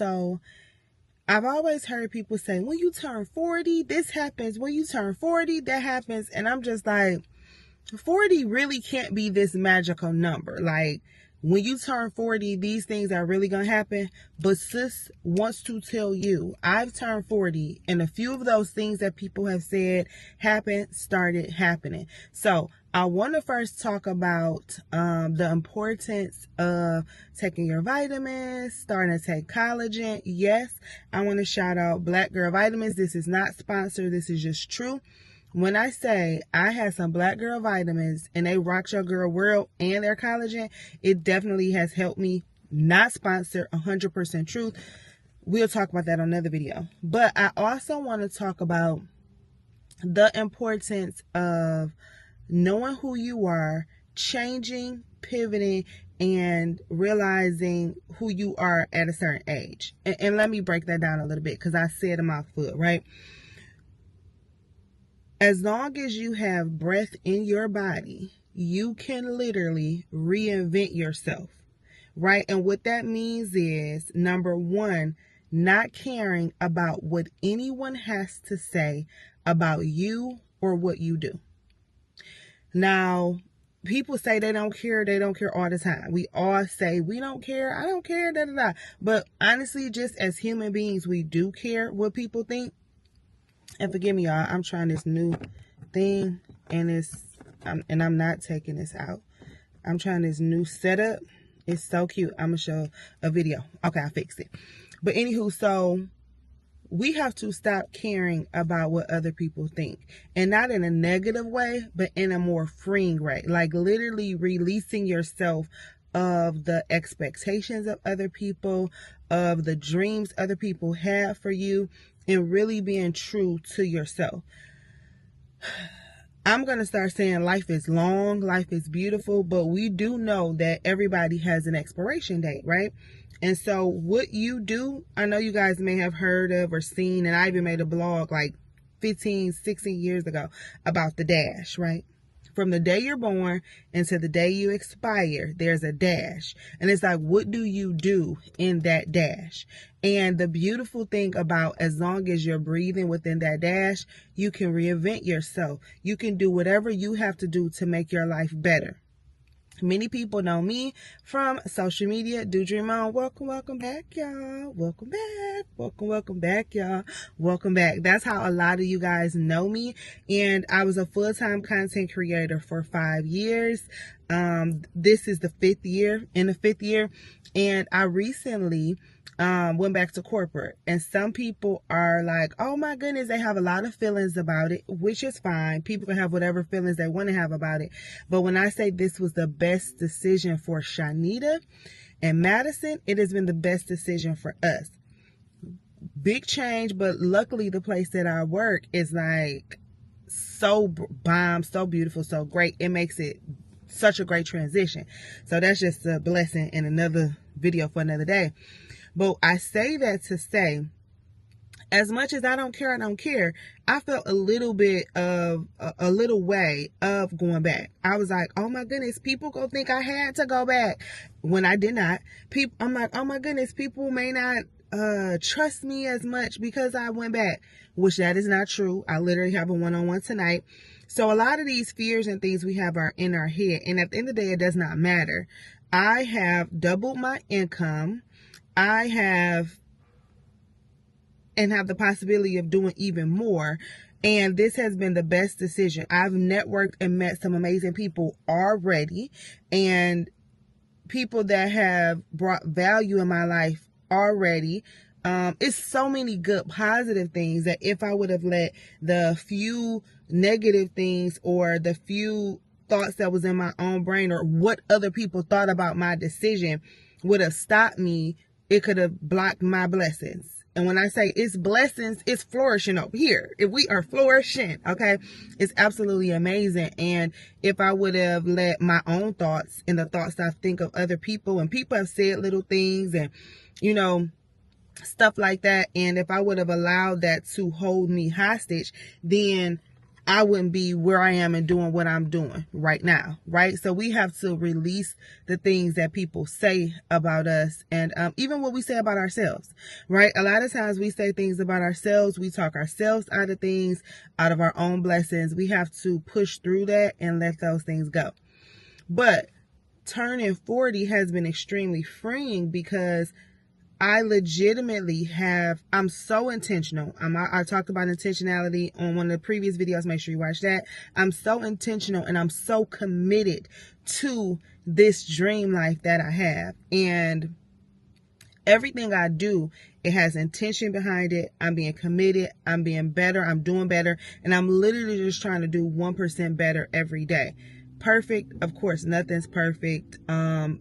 So I've always heard people say, when you turn 40, this happens. When you turn 40, that happens. And I'm just like, 40 really can't be this magical number. Like, when you turn 40, these things are really going to happen. But sis wants to tell you, I've turned 40, and a few of those things that people have said started happening. So I want to first talk about the importance of taking your vitamins, starting to take collagen. Yes, I want to shout out Black Girl Vitamins. This is not sponsored. This is just true. When I say I had some Black Girl Vitamins and they rocked your girl world and their collagen, it definitely has helped me. Not sponsored, 100% truth. We'll talk about that on another video. But I also want to talk about the importance of knowing who you are, changing, pivoting, and realizing who you are at a certain age. And let me break that down a little bit, because I said a mouthful, right? As long as you have breath in your body, you can literally reinvent yourself, right? And what that means is, number one, not caring about what anyone has to say about you or what you do. Now, people say they don't care all the time. We all say, we don't care, I don't care, da da da. But honestly, just as human beings, we do care what people think. And forgive me, y'all, I'm trying this new thing, and I'm not taking this out. I'm trying this new setup. It's so cute. I'm gonna show a video. Okay, I fixed it. But anywho, so we have to stop caring about what other people think, and not in a negative way, but in a more freeing way. Like literally releasing yourself of the expectations of other people, of the dreams other people have for you, and really being true to yourself. I'm going to start saying life is long, life is beautiful, but we do know that everybody has an expiration date, right? And so what you do, I know you guys may have heard of or seen, and I even made a blog like 15, 16 years ago about the dash, right? From the day you're born until the day you expire, there's a dash. And it's like, what do you do in that dash? And the beautiful thing about, as long as you're breathing within that dash, you can reinvent yourself. You can do whatever you have to do to make your life better. Many people know me from social media. Do dream on. Welcome back, y'all. Welcome back, y'all. Welcome back. That's how a lot of you guys know me. And I was a full-time content creator for 5 years. This is the 5th year. In the 5th year, and I recently went back to corporate. And some people are like, oh my goodness, they have a lot of feelings about it, which is fine. People can have whatever feelings they want to have about it. But when I say this was the best decision for Chonita and Madison, it has been the best decision for us. Big change, but luckily the place that I work is like so bomb, so beautiful, so great. It makes it such a great transition. So that's just a blessing in another video for another day. But I say that to say, as much as I don't care, I felt a little bit of a little way of going back. I was like, oh my goodness, people go think I had to go back when I did not. I'm like, oh my goodness, people may not trust me as much because I went back, which that is not true. I literally have a one-on-one tonight. So a lot of these fears and things we have are in our head. And at the end of the day, it does not matter. I have doubled my income. I have the possibility of doing even more. And this has been the best decision. I've networked and met some amazing people already, and people that have brought value in my life already. It's so many good positive things that if I would have let the few negative things or the few thoughts that was in my own brain or what other people thought about my decision would have stopped me, it could have blocked my blessings. And when I say it's blessings, it's flourishing over here. If we are flourishing, okay, it's absolutely amazing. And if I would have let my own thoughts and the thoughts I think of other people, and people have said little things and, you know, stuff like that. And if I would have allowed that to hold me hostage, then I wouldn't be where I am and doing what I'm doing right now, right? So we have to release the things that people say about us, and even what we say about ourselves, right? A lot of times we say things about ourselves. We talk ourselves out of things, out of our own blessings. We have to push through that and let those things go. But turning 40 has been extremely freeing because I legitimately I'm so intentional. I talked about intentionality on one of the previous videos. Make sure you watch that. I'm so intentional and I'm so committed to this dream life that I have. And everything I do, it has intention behind it. I'm being committed. I'm being better. I'm doing better. And I'm literally just trying to do 1% better every day. Perfect, of course, nothing's perfect.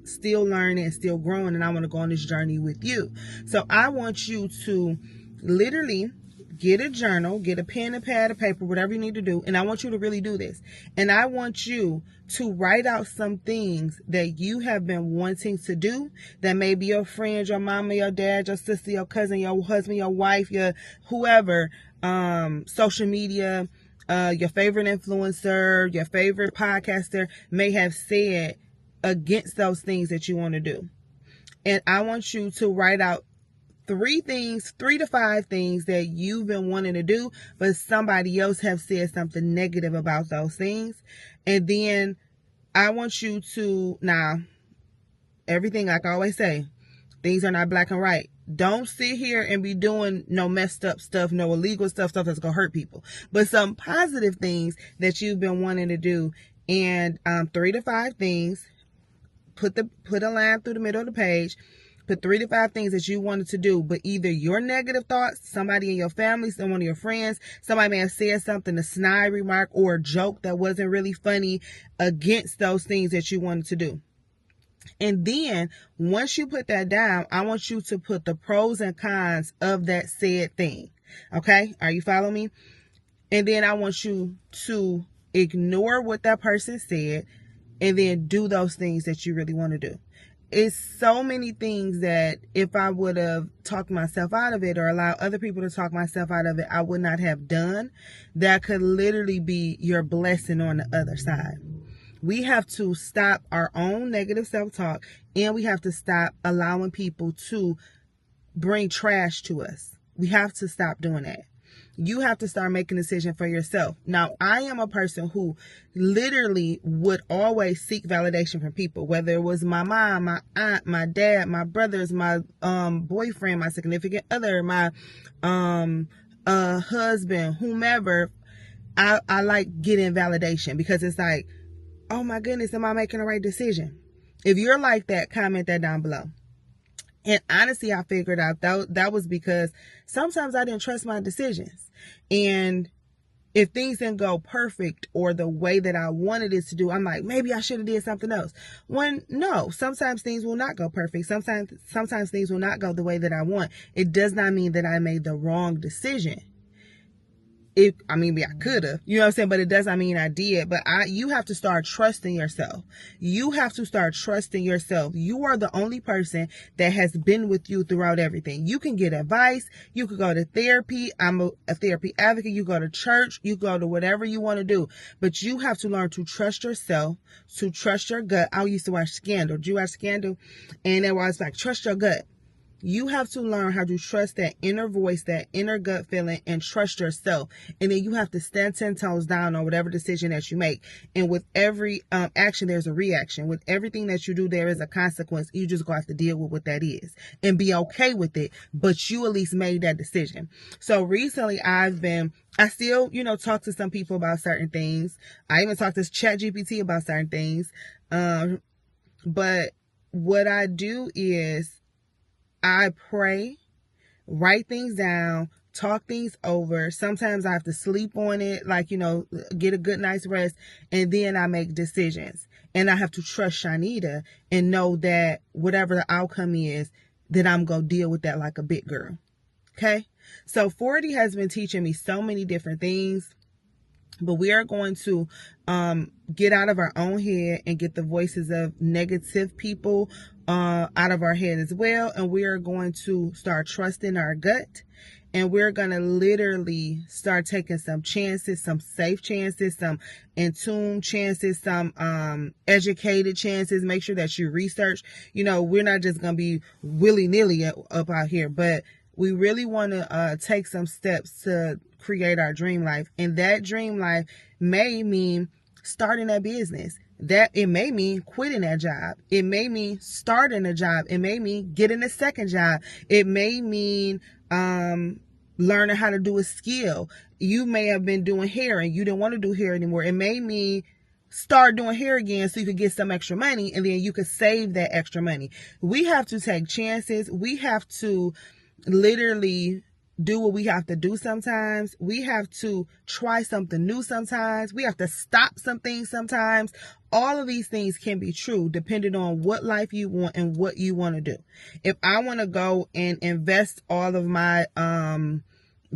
Still learning and still growing, and I want to go on this journey with you. So I want you to literally get a journal, get a pen and pad of paper, whatever you need to do, and I want you to really do this. And I want you to write out some things that you have been wanting to do, that may be your friend, your mama, your dad, your sister, your cousin, your husband, your wife, your whoever, social media, your favorite influencer, your favorite podcaster may have said against those things that you want to do. And I want you to write out 3 to 5 things that you've been wanting to do, but somebody else have said something negative about those things. And then I want you to, now, everything, like I always say, things are not black and white. Don't sit here and be doing no messed up stuff, no illegal stuff that's going to hurt people. But some positive things that you've been wanting to do. And 3 to 5 things. Put a line through the middle of the page. Put 3 to 5 things that you wanted to do. But either your negative thoughts, somebody in your family, someone of your friends, somebody may have said something, a snide remark or a joke that wasn't really funny against those things that you wanted to do. And then once you put that down, I want you to put the pros and cons of that said thing. Okay? Are you following me? And then I want you to ignore what that person said and then do those things that you really want to do. It's so many things that if I would have talked myself out of it or allowed other people to talk myself out of it, I would not have done. That could literally be your blessing on the other side. We have to stop our own negative self-talk, and we have to stop allowing people to bring trash to us. We have to stop doing that. You have to start making a decision for yourself. Now, I am a person who literally would always seek validation from people, whether it was my mom, my aunt, my dad, my brothers, my boyfriend, my significant other, my husband, whomever. I like getting validation because it's like, oh my goodness, am I making the right decision? If you're like that, comment that down below. And honestly, I figured out that was because sometimes I didn't trust my decisions. And if things didn't go perfect or the way that I wanted it to do, I'm like, maybe I should have did something else. When no, sometimes things will not go perfect. Sometimes things will not go the way that I want. It does not mean that I made the wrong decision. Maybe I could have, you know what I'm saying? But it doesn't mean I did. But you have to start trusting yourself. You have to start trusting yourself. You are the only person that has been with you throughout everything. You can get advice. You could go to therapy. I'm a therapy advocate. You go to church. You go to whatever you want to do. But you have to learn to trust yourself, to trust your gut. I used to watch Scandal. Did you watch Scandal? And it was like, trust your gut. You have to learn how to trust that inner voice, that inner gut feeling, and trust yourself. And then you have to stand 10 toes down on whatever decision that you make. And with every action, there's a reaction. With everything that you do, there is a consequence. You just go have to deal with what that is and be okay with it. But you at least made that decision. So recently I still, talk to some people about certain things. I even talk to ChatGPT about certain things. But what I do is, I pray, write things down, talk things over. Sometimes I have to sleep on it, get a good night's rest, and then I make decisions. And I have to trust Chonita and know that whatever the outcome is, that I'm going to deal with that like a big girl. Okay? So 40 has been teaching me so many different things. But we are going to get out of our own head and get the voices of negative people out of our head as well. And we are going to start trusting our gut. And we're going to literally start taking some chances, some safe chances, some in tune chances, some educated chances. Make sure that you research. You know, we're not just going to be willy-nilly up out here, but we really want to take some steps to create our dream life. And that dream life may mean starting a business. That it may mean quitting that job. It may mean starting a job. It may mean getting a second job. It may mean learning how to do a skill. You may have been doing hair and you didn't want to do hair anymore. It may mean start doing hair again so you could get some extra money, and then you could save that extra money. We have to take chances. We have to literally do what we have to do sometimes. We have to try something new sometimes. We have to stop some things sometimes. All of these things can be true depending on what life you want and what you want to do. If I want to go and invest all of my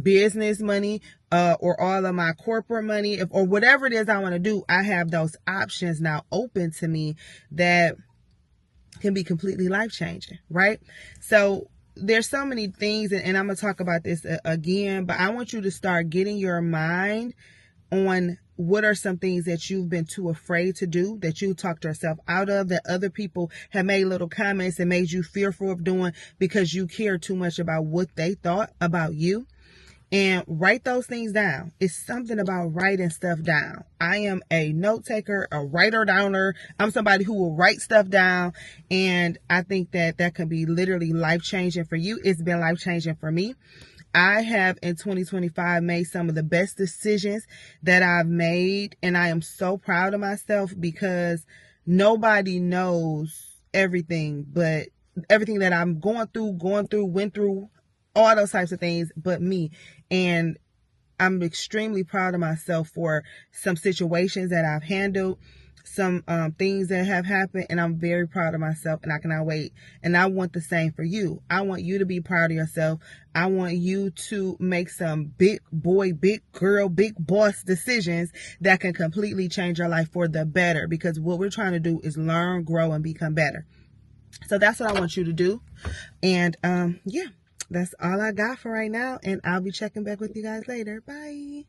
business money or all of my corporate money, or whatever it is I want to do, I have those options now open to me that can be completely life-changing, right? So there's so many things, and I'm going to talk about this again, but I want you to start getting your mind on what are some things that you've been too afraid to do, that you talked yourself out of, that other people have made little comments and made you fearful of doing because you care too much about what they thought about you. And write those things down. It's something about writing stuff down. I am a note taker, a writer downer. I'm somebody who will write stuff down. And I think that that can be literally life-changing for you. It's been life-changing for me. I have in 2025 made some of the best decisions that I've made. And I am so proud of myself because nobody knows everything, but everything that I'm going through, went through, all those types of things, but me. And I'm extremely proud of myself for some situations that I've handled, some things that have happened, and I'm very proud of myself, and I cannot wait. And I want the same for you. I want you to be proud of yourself. I want you to make some big boy, big girl, big boss decisions that can completely change your life for the better, because what we're trying to do is learn, grow, and become better. So that's what I want you to do. And yeah. That's all I got for right now, and I'll be checking back with you guys later. Bye.